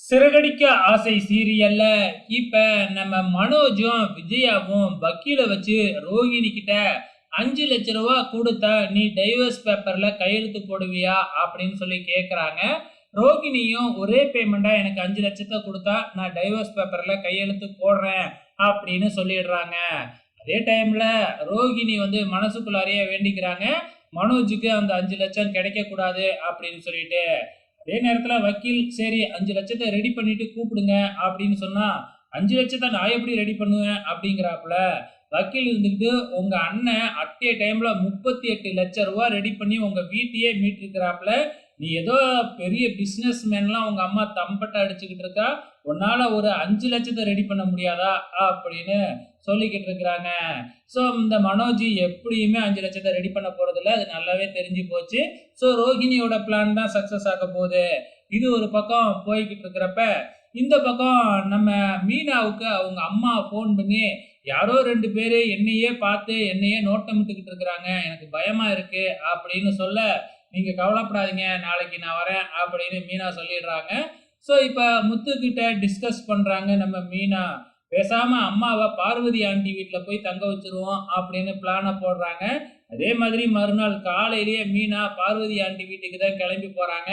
சிறகடிக்க ஆசை சீரியல்ல இப்ப நம்ம மனோஜும் விஜயாவும் வக்கீல வச்சு ரோகிணி கிட்ட 5 லட்சம் ரூபா கொடுத்தா நீ டைவர்ஸ் பேப்பர்ல கையெழுத்து போடுவியா அப்படின்னு சொல்லி கேக்குறாங்க. ரோகிணியும் ஒரே பேமெண்டா எனக்கு 5 லட்சத்தை கொடுத்தா நான் டைவர்ஸ் பேப்பர்ல கையெழுத்து போடுறேன் அப்படின்னு சொல்லிடுறாங்க. அதே டைம்ல ரோகிணி வந்து மனசுக்குள்ளாரையே வேண்டிக்கிறாங்க, மனோஜுக்கு அந்த 5 லட்சம் கிடைக்க கூடாது அப்படின்னு சொல்லிட்டு. அதே நேரத்துல வக்கீல் சரி 5 லட்சத்தை ரெடி பண்ணிட்டு கூப்பிடுங்க அப்படின்னு சொன்னா, 5 லட்சத்தை நான் எப்படி ரெடி பண்ணுவேன் அப்படிங்கிறாப்புல. வக்கீல் இருந்துக்கிட்டு உங்க அண்ணன் அட் டைம்ல 38 லட்சம் ரூபா ரெடி பண்ணி உங்க வீட்டையே மீட்டிருக்கிறாப்புல. நீ ஏதோ பெரிய பிசினஸ் மேன்லாம் உங்க அம்மா தம்பட்ட அடிச்சுக்கிட்டு இருக்கா, உன்னால ஒரு 5 லட்சத்தை ரெடி பண்ண முடியாதா அப்படின்னு சொல்லிக்கிட்டு இருக்கிறாங்க. ஸோ இந்த மனோஜ் எப்படியுமே 5 லட்சத்தை ரெடி பண்ண போறதில்ல, அது நல்லாவே தெரிஞ்சு போச்சு. ஸோ ரோகிணியோட பிளான் தான் சக்சஸ் ஆக போகுது. இது ஒரு பக்கம் போய்கிட்டு இருக்கிறப்ப, இந்த பக்கம் நம்ம மீனாவுக்கு அவங்க அம்மா ஃபோன் பண்ணி யாரோ 2 பேரு என்னையே பார்த்து என்னையே நோட்டமிட்டுக்கிட்டு இருக்கிறாங்க, எனக்கு பயமா இருக்கு அப்படின்னு சொல்ல, நீங்க கவலைப்படாதீங்க நாளைக்கு நான் வரேன் அப்படின்னு மீனா சொல்லிடுறாங்க. ஸோ இப்ப முத்து கிட்ட டிஸ்கஸ் பண்றாங்க நம்ம மீனா. பேசாம அம்மாவை பார்வதி ஆண்டி வீட்டில் போய் தங்க வச்சிருவோம் அப்படின்னு பிளானை போடுறாங்க. அதே மாதிரி மறுநாள் காலையிலேயே மீனா பார்வதி ஆண்டி வீட்டுக்கு தான் கிளம்பி போறாங்க.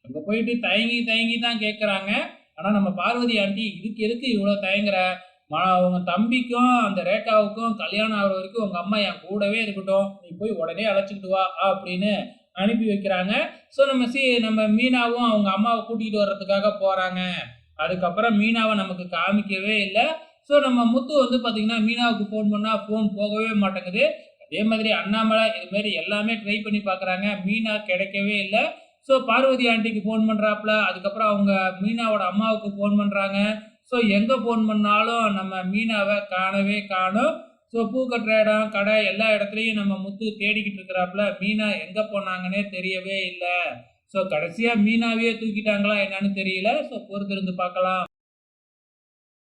அங்க போயிட்டு தயங்கி தயங்கி தான் கேட்குறாங்க. ஆனா நம்ம பார்வதி ஆண்டி இதுக்கு எதுக்கு இவ்வளோ தயங்குற, உங்க தம்பிக்கும் அந்த ரேகாவுக்கும் கல்யாணம் ஆகிற வரைக்கும் உங்க அம்மா என் கூடவே இருக்கட்டும், நீ போய் உடனே அழைச்சிக்கிட்டு வா அப்படின்னு அனுப்பி வைக்கிறாங்க. ஸோ நம்ம மீனாவும் அவங்க அம்மாவை கூட்டிகிட்டு வர்றதுக்காக போறாங்க. அதுக்கப்புறம் மீனாவை நமக்கு காமிக்கவே இல்லை. ஸோ நம்ம முத்து வந்து பார்த்தீங்கன்னா மீனாவுக்கு ஃபோன் பண்ணால் ஃபோன் போகவே மாட்டேங்குது. அதே மாதிரி அண்ணாமலை இதுமாரி எல்லாமே ட்ரை பண்ணி பார்க்குறாங்க, மீனா கிடைக்கவே இல்லை. ஸோ பார்வதி ஆண்டிக்கு ஃபோன் பண்ணுறாப்புல, அதுக்கப்புறம் அவங்க மீனாவோட அம்மாவுக்கு ஃபோன் பண்ணுறாங்க. ஸோ எங்கே ஃபோன் பண்ணாலும் நம்ம மீனாவை காணவே காணும். ஸோ பூ கட்டுற இடம் கடை எல்லா இடத்துலையும் நம்ம முத்து தேடிக்கிட்டு இருக்கிறாப்புல, மீனா எங்கே போனாங்கன்னே தெரியவே இல்லை. ஸோ கடைசியாக மீனாவே தூக்கிட்டாங்களா என்னன்னு தெரியல. ஸோ பொறுத்திருந்து பார்க்கலாம்.